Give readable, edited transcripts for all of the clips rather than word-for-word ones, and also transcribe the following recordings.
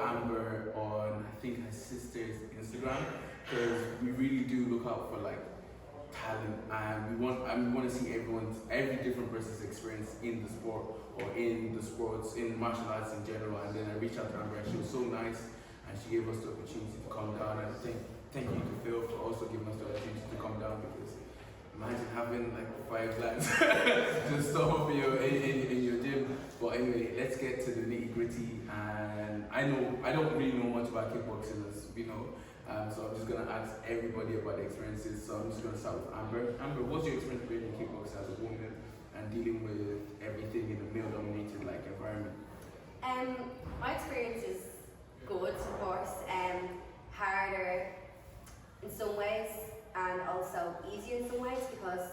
follow Amber on, I think, her sister's Instagram, because we really do look out for like talent, and we want to see every different person's experience in the sport or in the sports, in martial arts in general. And then I reached out to Amber, and she was so nice, and she gave us the opportunity to come down. And thank you to Phil for also giving us the opportunity to come down, because imagine having like 5 lads just stop in your gym. But anyway, let's get to the nitty gritty. And I don't really know much about kickboxing, as we know. So I'm just gonna ask everybody about the experiences. So I'm just gonna start with Amber. Amber, what's your experience being in kickboxing as a woman and dealing with everything in a male-dominated like environment? My experience is good, of course. Harder in some ways, and also easier in some ways, because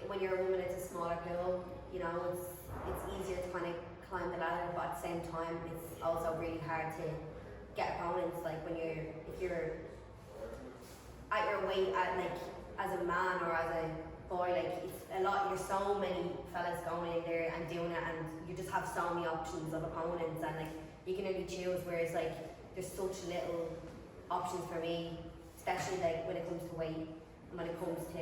when you're a woman, it's a smaller pool. You know, it's easier to kind of climb the ladder, but at the same time, it's also really hard to get opponents. Like if you're at your weight, as a man or as a boy, like it's a lot. There's so many fellas going in there and doing it, and you just have so many options of opponents, and like you can only choose. Whereas like there's such little options for me, especially like when it comes to weight and when it comes to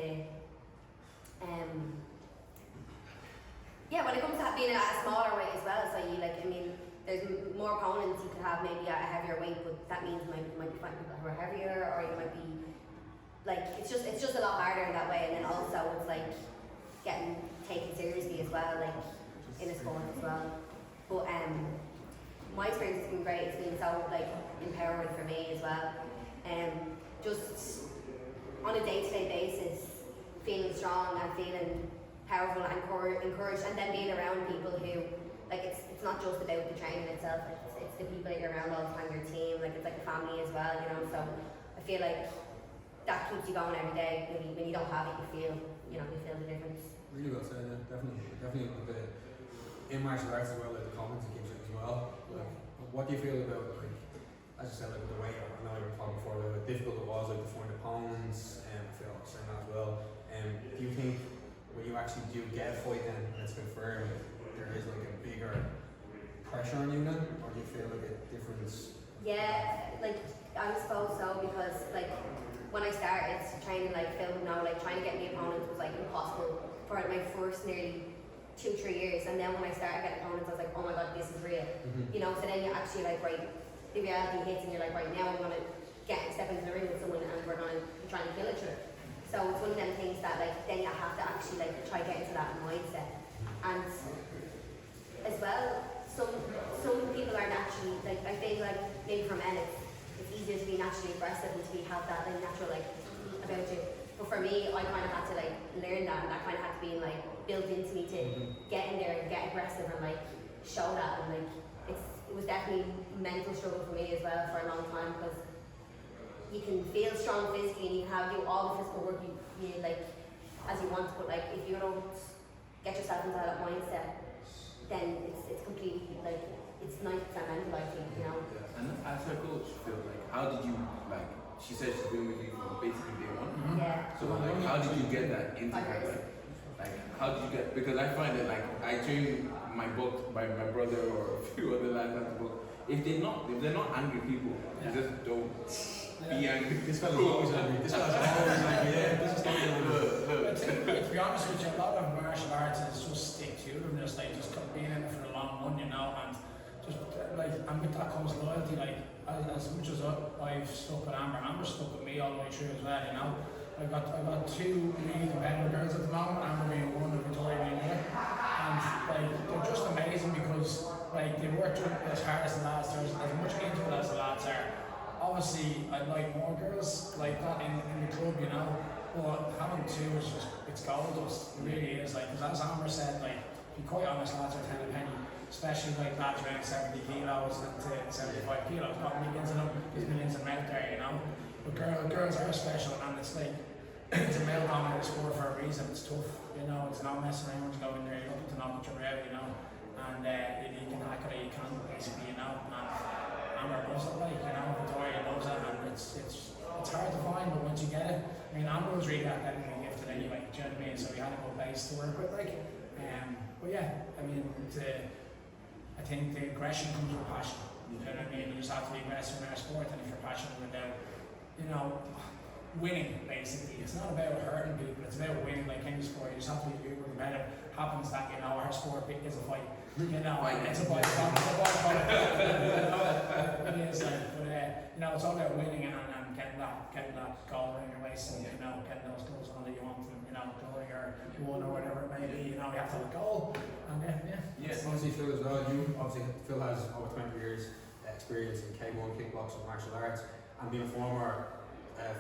when it comes to being at a smaller weight as well. So there's more opponents you could have maybe at a heavier weight, but that means you might be fighting people who are heavier, or you might be like it's just a lot harder in that way. And then also it's like getting taken seriously as well, like in a sport as well. But my experience has been great. It's been so like empowering for me as well. Just on a day-to-day basis, feeling strong and feeling powerful and encouraged, and then being around people who like it's not just about the training itself. It's the people that you're around all the time, your team. Like it's like a family as well, you know. So I feel like that keeps you going every day. When you don't have it, you feel the difference. Really well said. Yeah, definitely with in martial arts as well, like the confidence it gives you as well. Like, what do you feel about like, as you said, like the way I know you were talking before, how difficult it was like to find opponents, and I feel like saying that as well. Do you think when you actually do get a fight then and it's confirmed, there is like a bigger pressure on you then, or do you feel like a difference? Yeah, like I suppose so, because like when I started training, like Phil would know, like trying to get me opponents was like impossible for like, my first nearly 2-3 years. And then when I started getting opponents, I was like, oh my god, this is real. You know, so then you actually like, right, the reality hits and you're like, right, now I'm gonna step into the ring with someone and we're gonna try and kill each other. So it's one of them things that like then you have to actually like try to get into that mindset. And as well, some people are naturally like, I feel like maybe for men it's easier to be naturally aggressive and to have that like natural like about you. But for me, I kind of had to like learn that, and that kind of had to be like built into me to get in there and get aggressive and like show that. And like it was definitely a mental struggle for me as well for a long time, because you can feel strong physically and you can do all the physical work you like as you want, but like if you don't get yourself into that mindset, then it's completely like it's 90% mental, I think, you know. Yeah. And as her coach, Phil, like how did you like? She said she's been with you from basically day one. Yeah. So like, how did you get that into her? Like, how did you get? Because I find that like I train my book by my brother or a few other lads at the book. If they're not angry people, they just don't be angry. This fellow's always angry. This fellow's always angry. Yeah, this is not To be honest with you, a lot of martial arts is just stick to them, just being in it for the long run, you know, and just like, and with that comes loyalty. Like as much as I've stuck with Amber stuck with me all the way through as well, you know. I've got 2 really competitive girls at the moment, Amber being one and Victoria being the other, and like they're just amazing because like they work as hard as the lads. There's as much into it as the lads are. Obviously, I'd like more girls like that in the club, you know. But having 2 is just, it's gold dust. It really is. Like, because as Amber said, like, to be quite honest, lads are 10 a penny. Especially like lads around 70 kilos and to 75 kilos. Not millions of them, there's millions of them out there, you know. But girls are special, and it's like, it's a male dominated sport for a reason. It's tough, you know. It's not messing around when you go in there. You're looking to knock each other out, you know. And you can hack it or you can't, basically, you know. And Amber loves it, like, you know. Victoria loves it, and it's hard to find, but once you get it, I mean, Amber was really athletically gifted anyway, do you know what I mean? So we had a good base to work with, like. But yeah, I mean, I think the aggression comes with passion. You know what I mean? You just have to be aggressive in our sport, and if you're passionate about, you know, winning basically. It's not about hurting people, it's about winning like any sport. You just have to be uber competitive. Happens that, you know, our sport is a fight. You know, it's a byproduct. It is like, but you know, it's all about winning and getting that goal in your waist, and you know, getting those goals on that you want to, you know, glory or one or whatever it may be. You know, you have to have a goal, and Yes, obviously Phil as well. Phil has over 20 years experience in K1 kickboxing, martial arts, and being a former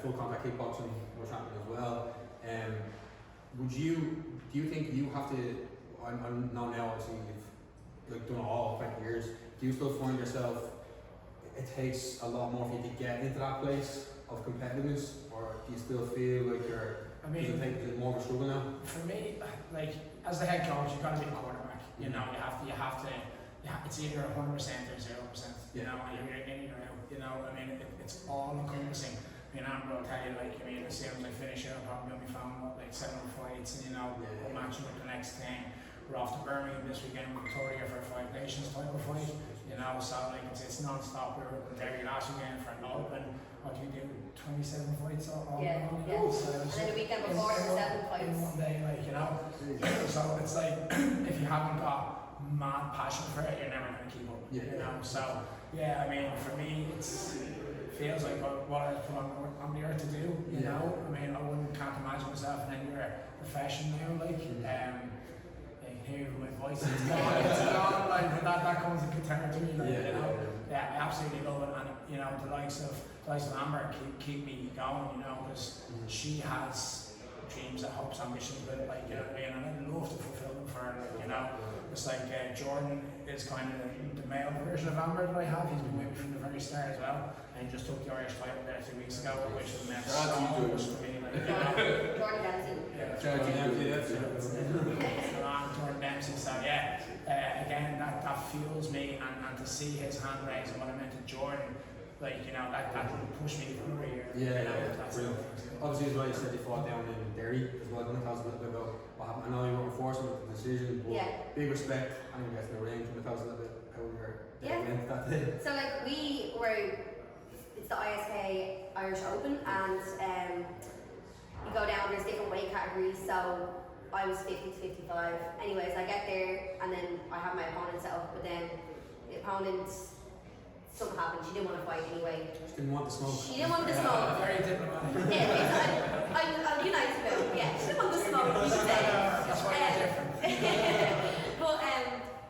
full contact kickboxing world champion as well. Do you think you have to? I know now obviously you've like done it all 20 years. Do you still find yourself? It takes a lot more for you to get into that place of competitiveness, or do you still feel like you're? I mean, does it take more of a struggle now? For me, like as the head coach, you've got to be the quarterback. You know, you have to. It's either 100% or 0%. You know, and you're in or out. You know, I mean, it's all encompassing. I mean, Amber will tell you, like, I mean, as soon as I finish it, I'll probably be found like 7 fights, and you know, we're matching with the next thing. We're off to Birmingham this weekend with Victoria for a Five Nations type of fight. You know, so like it's non-stop. We were with Derry last weekend for an open. What do you do? 27 fights all Yeah, around, yeah. you know? So And then the weekend before, 7 fights. in one day, like, you know. So it's like if you haven't got mad passion for it, you're never going to keep up. Yeah. You know. So yeah, I mean, for me, it feels like what I was put on the earth to do. You know. I mean, can't imagine myself in any other profession now. Like, hear my voice, it's gone, like, but that comes in contender to me, like, you know. Yeah, I absolutely love it, and you know, the likes of Amber keep me going, you know, because she has dreams and hopes, ambitions with it, like, you know what I mean, and I'd love to fulfill them for her, like, you know. It's like Jordan is kind of the male version of Amber that I have. He's been with me from the very start as well, and he just took the Irish title there 2 weeks ago, which meant so much to me, like, you know. Jordan Dempsey. Jordan Dempsey, so yeah, again, that fuels me, and to see his hand raise and what I meant to Jordan, like, you know, that would push me for another year. Yeah, you know, yeah, that's brilliant. Obviously, as well, you said you fought down in Derry as well. Can you tell us a little bit about what happened? I know you weren't forced with the decision, but big respect. I think you guys in the ring. Can you tell us a little bit how you were went that day? So like it's the ISK Irish Open, and you go down, there's different weight categories, so I was 50 to 55. Anyways, I get there, and then I have my opponent set up, but then the opponent, something happened, she didn't want to fight anyway. She didn't want the smoke. She didn't want the smoke. Very diplomatic. Yeah, I'll be nice about it. Yeah, she didn't want the smoke, you should say. That's why you're different. But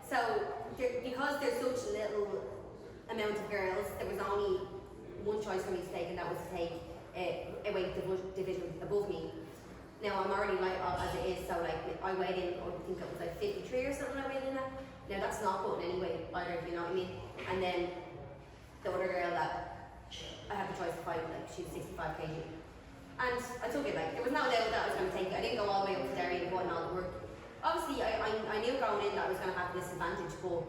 so because there's such little amount of girls, there was only one choice for me to take, and that was to take a weight division above me. Now I'm already light as it is, so like I weighed in, I think it was like 53 or something I weighed in at. Now that's not putting any weight either, you know what I mean? And then the other girl that I had the choice to fight, like she was 65 kg. And I took it, like there was no doubt that I was going to take it. I didn't go all the way up to Derry and put in all the work. Obviously I knew going in that I was going to have a disadvantage, but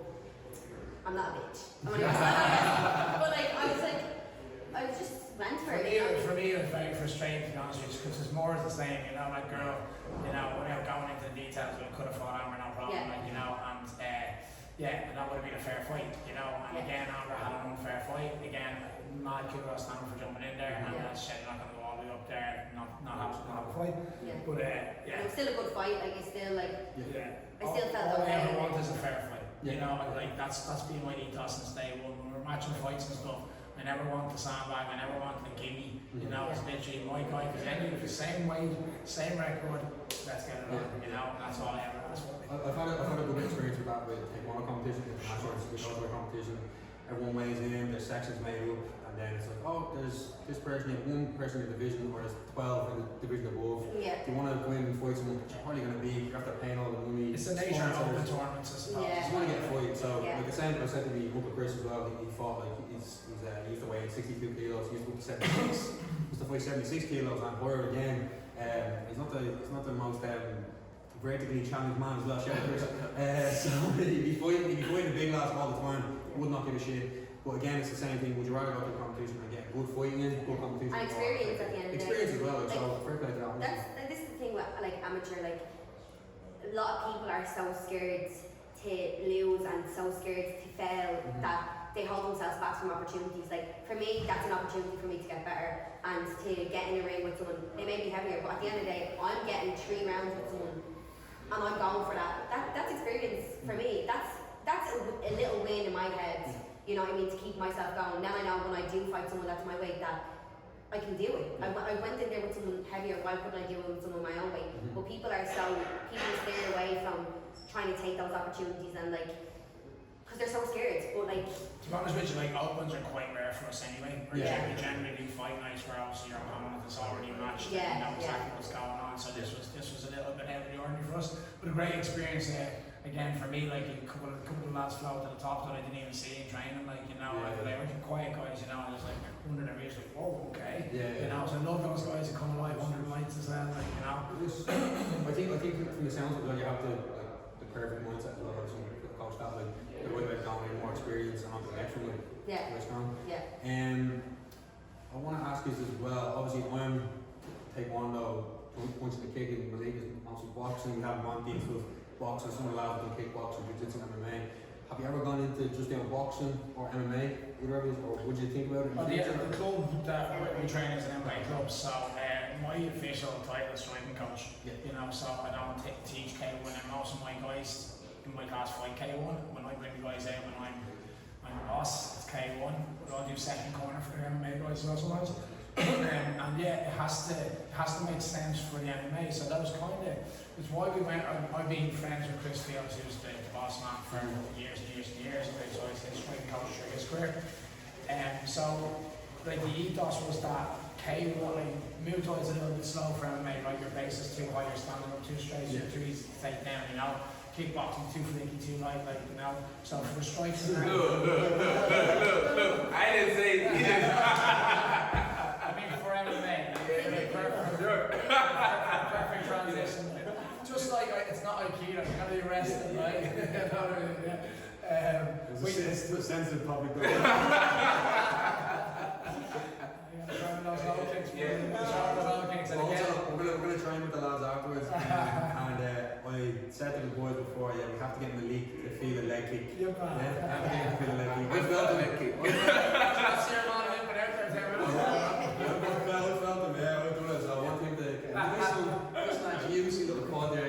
I'm not a bitch. But like I just went for it. For me, it was very frustrating, to be honest with you, because it's more of the same, you know, like girl, you know, without going into the details, we could have fought Amber, no problem, like, you know, and and that would have been a fair fight, you know, and again, Amber had an unfair fight, again, mad kudos to Amber for jumping in there, and as she said, not going to go all the way up there, not have a fight, but It was still a good fight, like it's still like, I still felt all okay. I ever want is a fair fight, you know, like that's been my ethos since day one. When we're matching fights and stuff, I never want the sandbag, I never want the gimme, you know, it's literally my guy, because anyway, the same weight, same record, let's get it on, you know, and that's all I ever ask for. I've had a good experience with that with taekwondo competition, international with competition. Everyone weighs in, there's sections made up, and then it's like, oh, there's this person in one person in the division, or there's 12 in the division above. Yeah. Do you want to go in and fight someone that you're probably going to beat, you're after paying all the money. It's the nature of open tournaments, I suppose. Yeah. You just want to get a fight, so like the same I said to me, Uncle Chris as well, he fought like, he used to weigh 62 kilos, he used to go to 76, used to fight 76 kilos and higher again. He's not the most vertically challenged man as well, shout out Chris. So he'd be fighting the big lads all the time, would not give a shit. But again, it's the same thing, would you rather go to a competition and get good fighting in, good competition? And experience at the end of the day. Experience as well, like, so fair play to that one. This is the thing with like amateur, like a lot of people are so scared to lose and so scared to fail that they hold themselves back from opportunities. Like for me, that's an opportunity for me to get better and to get in a ring with someone. They may be heavier, but at the end of the day, I'm getting 3 rounds with someone, and I'm going for that. That's experience for me. That's a little win in my head. You know what I mean? To keep myself going. Then I know when I do fight someone that's my weight that I can do it. I went in there with someone heavier. Why couldn't I do it with someone my own weight? But people stay away from trying to take those opportunities and like, because they're so scared. But like, to be honest with you, like opens are quite rare for us anyway. We generally do fight nights where obviously your opponent is already matched. You know exactly what's going on. So this was a little bit out of the ordinary for us, but a great experience. Again for me, like a couple of lads flew to the top that I didn't even see in training. Like they were quiet guys, you know. And I was like wondering every year, like, whoa, okay. You know, so I love those guys who come alive 100 nights as well. Like you know. I think from the sounds of it, you have the perfect mindset as well. The coach that like the way about dominating more experience and on the next one, like very strong. I want to ask you this as well. Obviously, I'm taekwondo, punching and kicking. My league is mostly boxing. We have Monty with boxing, some of the lads do kickboxing, jiu-jitsu, MMA. Have you ever gone into just doing boxing or MMA, either of you, or would you think about it? Well, the club that we train is an MMA club, so my official title is striking coach. You know, so I don't teach K1, and most of my guys in my class fight K1. When I bring the guys out, when I'm the boss, it's K1, but I'll do second corner for the MMA guys as well sometimes. And it has to make sense for the MMA. So that was it's why we went. I've been friends with Chris Fields, who's the boss man for years and years and years. So he's been striking coach through his career. So like the ethos was that K1, like Muay Thai is a little bit slow for MMA, right? Your base is too high, you're standing up too straight, you're too easy to take down, you know. Kickboxing too flaky, too light, like you know. So for the strikes, look. I didn't say it either. I mean for MMA, perfect transition. Just like it's not Aikido, you're gonna be arrested, right? It's a sensitive topic. We're going to train with the lads afterwards. And I said to the boys before, we have to get in the league to feel the leg kick. We have to get to feel the leg kick. I felt the leg kick. That's your man in but out there. I felt them, I was doing it, so I want him to just like you see the quad there,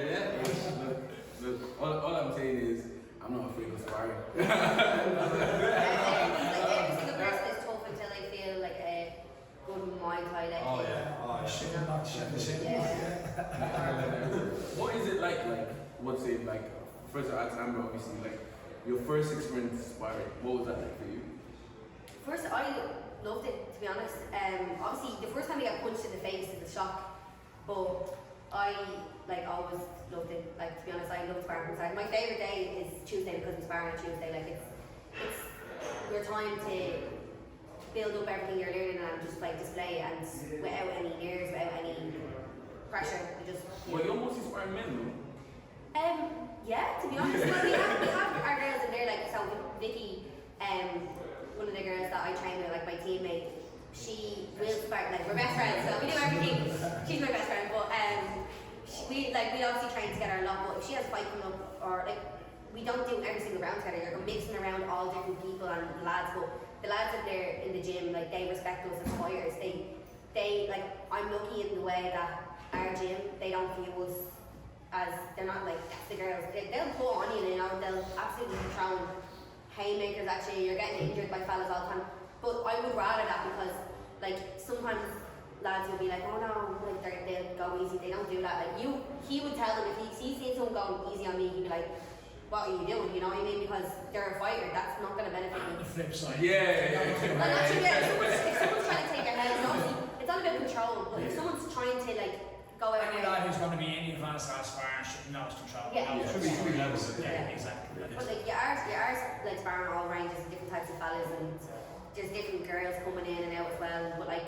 Look, all I'm saying is, I'm not afraid of sparring. Every single person is tough until they feel like a good Muay Thai leg. What is it like, what's it like, first of all, Amber, obviously, like, your first experience sparring, what was that like for you? First, I loved it, to be honest. Obviously, the first time I got punched in the face is a shock, but I always loved it. Like, to be honest, I love sparring inside. My favourite day is Tuesday because I'm sparring on Tuesday. Like, it's your time to build up everything you're learning and just like display it, and without any nerves, without any pressure. You just. Well, you're mostly sparring men, no? Yeah, to be honest, well, we have our girls in there, like, so Vicky, one of the girls that I train with, like my teammate, she will spar, like, we're best friends, so we do everything. She's my best friend, but we obviously train together a lot, but if she has a fight coming up, or like, we don't do every single round together, you're mixing around all different people and lads, but the lads in there in the gym, like, they respect us as fighters. They like, I'm lucky in the way that our gym, they don't view us as, they're not like, that's the girls. They'll pull on you, you know, they'll absolutely be throwing haymakers at you, you're getting injured by fellas all the time. But I would rather that because, like, sometimes lads will be like, oh no, like, they'll go easy, they don't do that. Like, he would tell them, if he's seen someone going easy on me, he'd be like, what are you doing, you know what I mean? Because they're a fighter, that's not going to benefit me. The flip side. Yeah. And actually, if someone's trying to take a head, it's all about control, but if someone's trying to, like, go out any lad who's going to be any advanced as sparring should know his control. Should be levels. Yeah, exactly. But like, you are like sparring all ranges and different types of fellas, and there's different girls coming in and out as well, but like,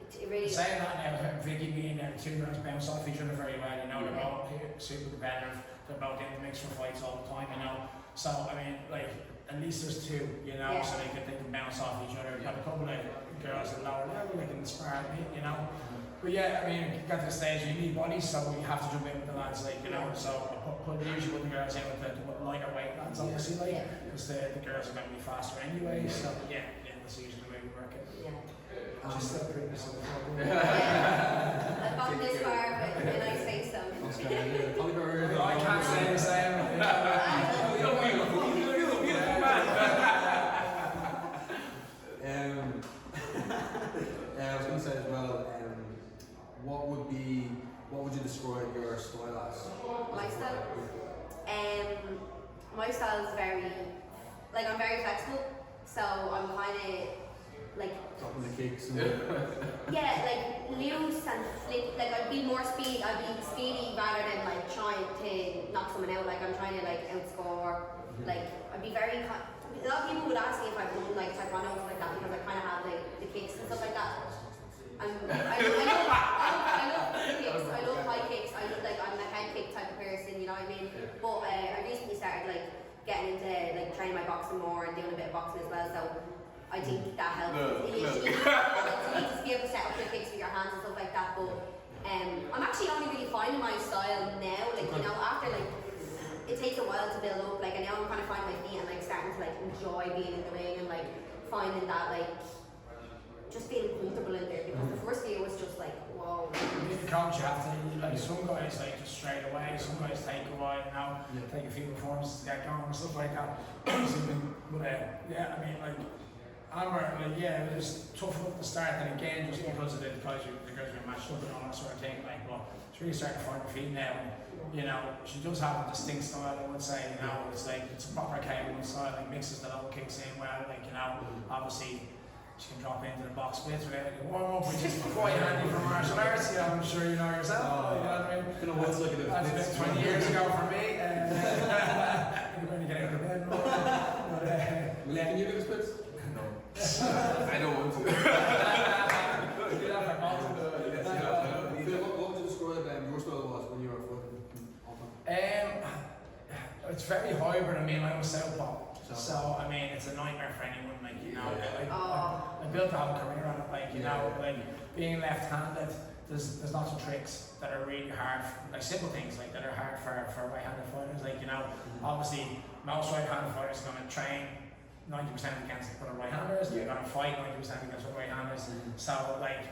it really. Saying that now, Vicky being there, the two girls bounce off each other very well, you know, they're both super competitive, they're both in the mix for fights all the time, you know. So, I mean, like, at least there's two, you know, so they can bounce off each other. You've got a couple of girls at lower level, they can spar at me, you know. But yeah, I mean, you get to the stage you need bodies, so you have to jump in with the lads, like, you know. So usually put the girls in with the lighter weight lads, obviously, like, because the girls are going to be faster anyway. So yeah, that's usually the way we work it. Yeah. Just still pretty simple. I've gotten this far, but when I say so. I can't say the same. You're a beautiful man. I was going to say as well, what would you describe your style as? My style? My style is very, like, I'm very flexible, so I'm kind of like Dropping the kicks and yeah, like loose and flick. Like I'd be speedy rather than like trying to knock someone out. Like I'm trying to like outscore. Like I'd be very. A lot of people would ask me if I've done like taekwondo and stuff like that because I kind of have like the kicks and stuff like that. And I love kicks. I love high kicks. I love, like I'm a head kick type of person. You know what I mean? But I recently started like getting into like training my boxing more and doing a bit of boxing as well. So I think that helps. You need to be able to set up your kicks with your hands and stuff like that. But I'm actually only really finding my style now. Like you know, after like it takes a while to build up. Like I now I'm kind of finding my feet and like starting to like enjoy being in the ring and like finding that like just feeling comfortable in there. Because the first year was just like whoa. Being a coach, you have to like some guys like just straight away. Some guys take a while, you know, take a few performances to get going and stuff like that. But yeah, I mean like. Like yeah, it was tough at the start, and again just because of the guys were matched up and all that sort of thing. Like, but she's really starting to find her feet now. And, you know, she does have a distinct style. I would say, you know, it's like it's a proper K1 style. Like mixes the low kicks in well. Like you know, obviously she can drop into the box splits without any warm up, which is quite handy for martial arts. You know, I'm sure you know yourself. You know what I mean? Been a while looking at That's about 20 years ago for me. You're going to get out of bed. Can you do the splits? I don't want to. What would you describe your style was when you were fighting? It's very hybrid. I mean, I was southpaw, so I mean, it's a nightmare for anyone. Like you know, I built a whole career on it. Like you know, like being left-handed, there's lots of tricks that are really hard. Like simple things like that are hard for right-handed fighters. Like you know, obviously most right-handed fighters are going to train 90% against other right-handers, they're going to fight 90% against other right-handers. So, like,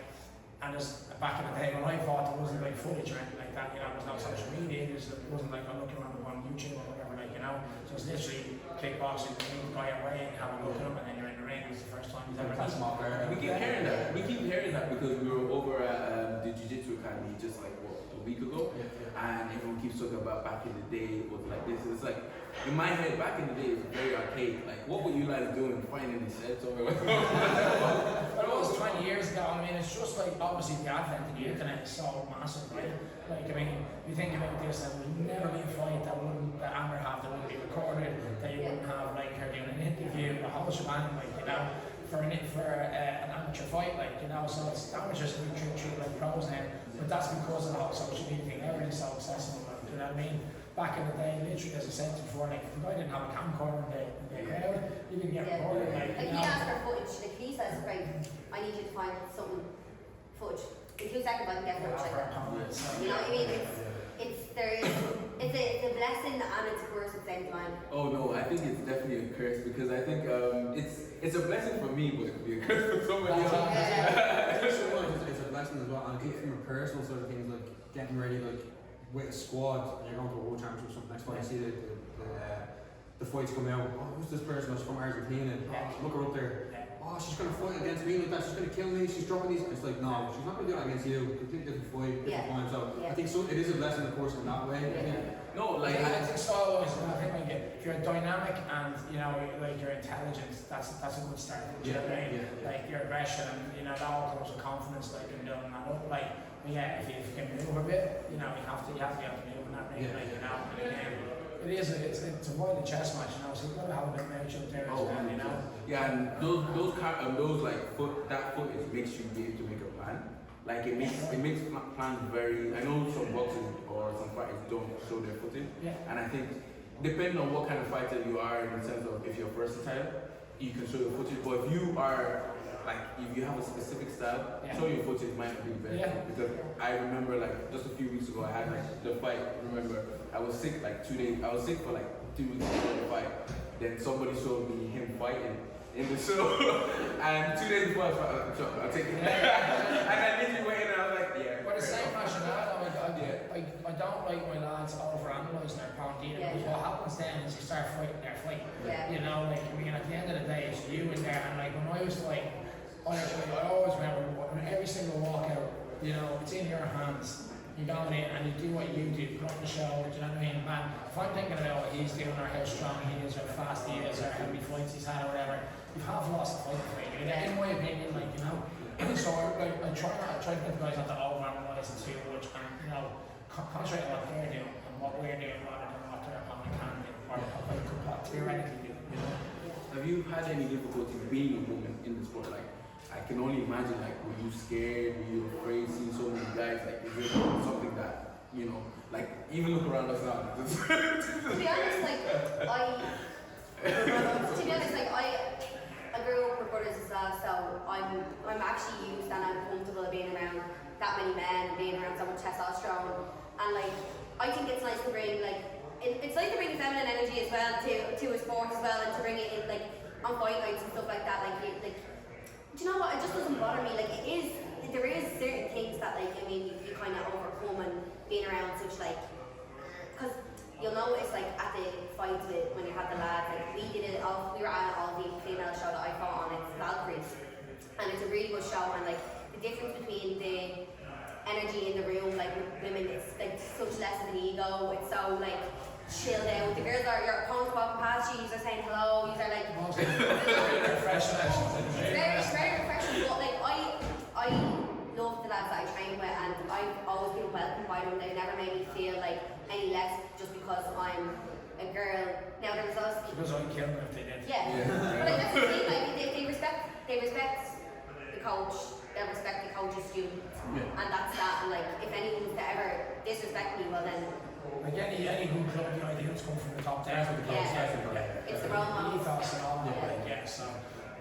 and there's back in the day when I fought, there wasn't like footage or anything like that, you know, there was no social media, it wasn't like I'm looking around on YouTube or whatever, like, you know. So it's literally kickboxing, you go your way and have a look at him, and then you're in the ring. It's the first time he's ever done. We keep hearing that because we were over at the Jiu-Jitsu Academy just like a week ago, and everyone keeps talking about back in the day it was like this. It's like in my head, back in the day, it was very archaic. Like, what were you guys doing, fighting in the sets or what? But it was 20 years ago. I mean, it's just like obviously the advent of the internet is so massive, right? Like, I mean, you think about this, there would never be a fight that Amber have that wouldn't be recorded, that you wouldn't have like her doing an interview, the whole shebang, like you know, for an amateur fight, like you know. So it's amateurs who treat like pros now, but that's because of the whole social media thing. Everything's so accessible, like, you know what I mean? Back in the day, literally, as I said before, like if the guy didn't have a camcorder in the crowd, you didn't get recorded. Like he asked for footage. Like he says, right, I need you to find some footage. In 2 seconds, I can get footage like that. You know what I mean? It's a blessing and it's a curse at the same time. Oh no, I think it's definitely a curse because I think it's a blessing for me, but it could be a curse for somebody else. It's a blessing as well, and I think from a personal sort of things like getting ready, like with a squad, and you're going to a world championship or something. Next time I see the fights come out, oh, who's this person? She's from Argentina. Oh, look her up there. Oh, she's going to fight against me like that. She's going to kill me. She's dropping these. It's like, no, she's not going to do that against you. Completely different fight, different time. So I think it is a blessing, of course, in that way. No, like I think so. Always, I think like if you're dynamic and you know, like you're intelligent, that's a good start. You know what I mean? Like your aggression, and you know, that all comes with confidence. Like in building that up. Like yeah, if you can move a bit, you know, you have to be able to move in that ring. Like you know, and again, it's a violent chess match. You know, so you've got to have a bit of nature up there as well. You know. Yeah, and those like that footage makes you be able to make a plan. Like it makes plans very. I know some boxers or some fighters don't show their footage, and I think depending on what kind of fighter you are, in the sense of if you're versatile, you can show your footage. But if you are like if you have a specific style, Yeah. show your footage might not be the best. Yeah. Because I remember like just a few weeks ago I had like the fight. Remember I was sick like 2 days. I was sick for like 2 weeks before the fight. Then somebody showed me him fighting in the show, and 2 days before I was like, I'll take it. And I literally went in and I was like, yeah. But it's same fashion now, Yeah. I don't like my lads overanalyzing their opponent either, Yeah. because what happens then is you start fighting their fight. Yeah. You know, like, I mean, at the end of the day, it's you in there, and like, when I was fighting, I always remember, when every single walkout, you know, it's in your hands. You go in and you do what you do, you put on the show, do you know what I mean? Man, if I'm thinking about what he's doing, or how strong he is, or how fast he is, or how many fights he's had, or whatever, you've half lost the fight for you, in my opinion, like, you know. So I try to get the guys not to overanalyze it too much, and, you know, concentrate on what they're doing, and what we're doing, rather than what their opponent can do, or what they could theoretically do, you know. Have you had any difficulty being a woman in the sport? Like, I can only imagine, like, were you scared? Were you afraid seeing so many guys? Like, is it something that, you know, like, even look around us now? To be honest, like I grew up with brothers as well, so I'm actually used and I'm comfortable being around that many men, being around so much testosterone, and like I think it's nice to bring like it's like to bring feminine energy as well to a sport as well, and to bring it in like on fight nights and stuff like that. Like do you know what? It just doesn't bother me. Like there is certain things that like I mean you kind of overcome and being around such like because you'll notice like at the fights with when you have the lads, like we were at an all-female show that I fought on, it's Valkyries, and it's a really good show, and like the difference between the energy in the room, like with women, it's like such less of an ego, it's so like chilled out. The girls are your opponents walking past you, you're saying hello, you're like Very refreshing, it's very refreshing, but like I love the lads that I train with, and I've always been welcomed by them. They've never made me feel like any less just because I'm a girl. Now there's us. because I killed them if they did. Yeah. But like that's the thing, like they respect the coach, they respect the coach's student, and that's that. And like if anyone was to ever disrespect me, well then Like any good club, the ideas come from the top down. it's the role model. Ethos and all that, like, yeah, so,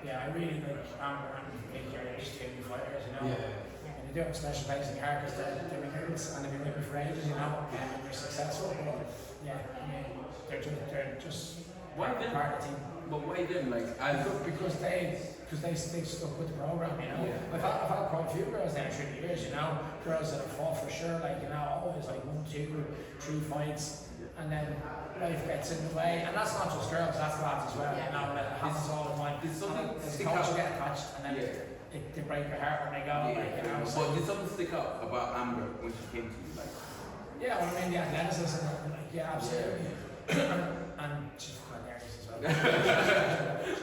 yeah, I really like Amber and Vicky are just two fighters, you know. And they do have a special place in the heart because they're recruits and they've been with me for ages, you know, and they're successful, but yeah, I mean, they're just Why part then? of the team. But why then? Like, Because they stuck with the program, you know. Yeah. I've had quite a few girls there through the years, you know. Girls that have fought for sure, like, you know, always like 1, 2, 3 fights, and then life gets in the way. And that's not just girls, that's lads as well, you know. That happens all the time. Did something And stick coaches out? get attached, and then they break your heart when they go, like, you know. So, But did something stick out about Amber when she came to you? Like, yeah, well, I mean, the athleticism, like, yeah, absolutely. And she's quite nervous as well.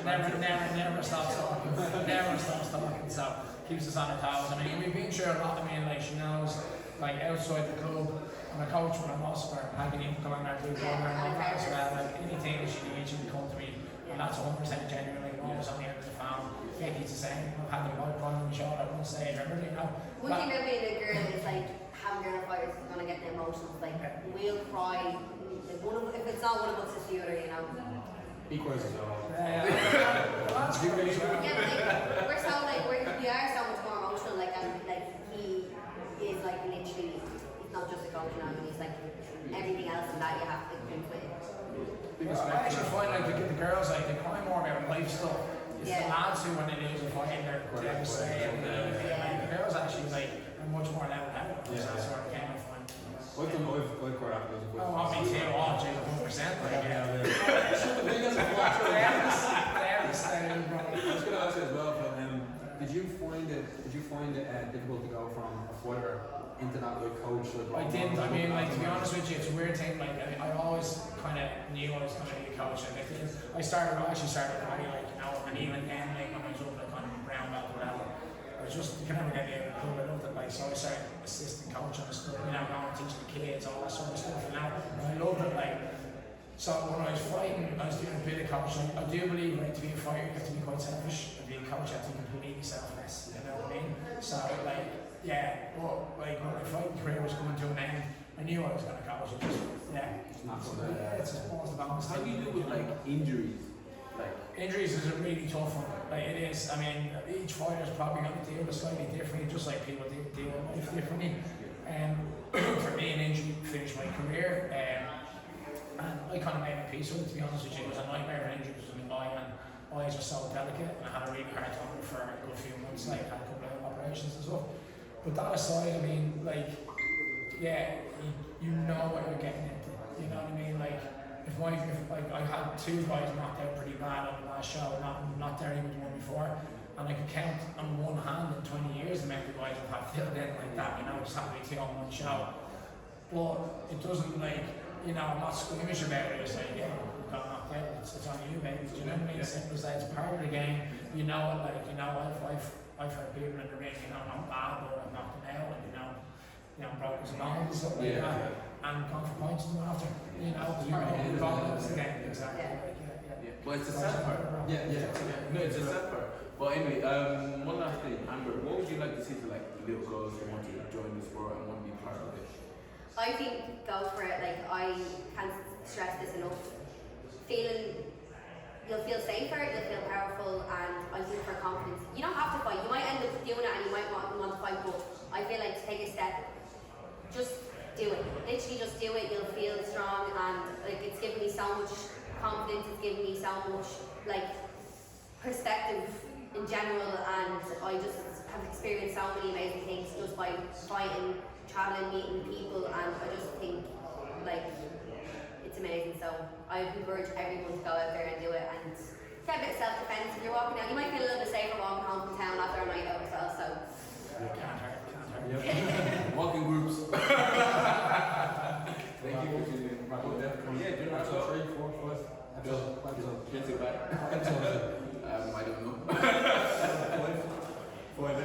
never stops talking. Never stops talking. So keeps us on our toes. I mean, we've been through a lot. I mean, like she knows, like outside the club, I'm a coach when I'm also having him come on our group and all that as well. Like anything that she needs, she can come to me, and that's 100% genuine. Like always on the end of the phone. Vicky's the same. I've had the ball on the shoulder at one stage. Everybody, you know. One thing about being a girl is like having girl fighters is gonna get the emotions. Like we'll cry. If it's not one of us, it's the other. You know. Equals as well. Well, that's great. Yeah, but like we are so much more emotional. Like and like he is like literally, he's not just a coach now. He's like everything else, and that you have to think with. I actually find like the girls like they cry more about life stuff. It's the Yeah. lads who when they lose a fight they're devastated. Like, the girls actually like are much more level headed. So that's where I came from. I've done I've quite happy with Oh, I mean, too. Oh, geez, 100%. Like, yeah. I was going to ask you as well, but did you find it difficult to go from a fighter into that like coach? I didn't. I mean, like to be honest with you, it's a weird thing. Like I always kind of knew I was going to be a coach. And I actually started karate, like you know, and even then, like when I was up like on brown belt or whatever, I was just you can never get the club. I loved it. Like so, I started assistant coaching and stuff. You know, going and teaching the kids all that sort of stuff. You know, and I loved it. Like so, when I was fighting, I was doing a bit of coaching. I do believe like to be a fighter, you have to be quite selfish. And being a coach, you have to be completely selfless. You know what I mean? So like. Yeah, well, like when my fighting career was coming to an end, I knew I was going to coach. It just, yeah, It's not so yeah, it's just almost a balance. how do you deal with like injuries? Like, Injuries is a really tough one. Like it is. I mean, each fighter's probably going to deal with it slightly differently, just like people deal with life differently. For me, an injury finished my career, and I kind of made my peace with it. To be honest with you, it was a nightmare. An injury was in my eye, and eyes are so delicate, and I had a really hard time for a good few months. Like had a couple of operations and stuff. But that aside, I mean, like, yeah, you know what you're getting into. You know what I mean? Like, if like I had 2 guys knocked out pretty bad on the last show, not Derry with the one before, and I could count on one hand in 20 years the amount of guys I've had filled in like that. You know, just having to on one show. But it doesn't like, you know, I'm not squeamish about it. It's like, yeah, you got knocked out. It's on you, baby. Do you know what I mean? It's simple as that. It's part of the game. You know it. Like, you know, I've heard people in the ring, you know, I'm bad, but I've knocked them out, and you know, broke his bones and stuff like that, and gone for points to them after. You know, it's part of the involvement in the game. Exactly. Yeah. Well, it's a sad part. No, it's a sad part. But anyway, one last thing, Amber, what would you like to say to like little girls who want to join the sport and want to be part of it? I think go for it. Like I can't stress this enough. You'll feel safer, you'll feel powerful, and I think for confidence. You don't have to fight. You might end up doing it, and you might want to fight. But I feel like to take a step, just do it. Literally, just do it. You'll feel strong, and like it's given me so much confidence. It's given me so much like perspective in general, and I just have experienced so many amazing things just by fighting, traveling, meeting people, and I just think like it's amazing. So I encourage everyone to go out there and do it, and get a bit of self-defense. If you're walking out, you might feel a little bit safer walking home from town after a night out as well. So Can't hurt. Walking groups. Thank you for tuning in. Yeah, do not Episode 3, 4, 5. Episode 5. I don't know. 5.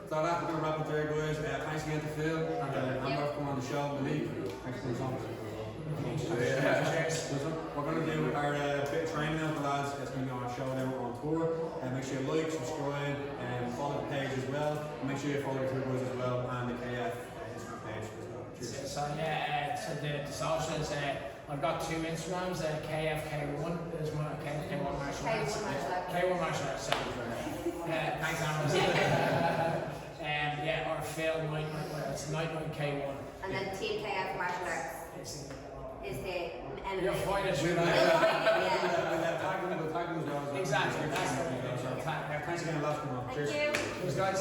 So that's we're going to wrap up there, guys. Thanks again to Phil and Amber for coming on the show. Malik, thanks for coming on. We're going to do our bit of training now for the lads. It's going to be on our show now. We're on tour. Make sure you like, subscribe, and follow the page as well. And make sure you follow the two boys as well, and the KF Instagram page as well. Cheers. So so the socials. I've got 2 Instagrams. KFK1 is my KFK1 martial arts. K1 martial arts. Sorry. Thanks, Amber. Or Phil it's Night K1. and then Team KF Martial Arts is the MMA. You're fighters, Yeah. Tag them as well. Exactly. That's Thanks again, lads. Come on. Thank Cheers. you. Cheers, guys.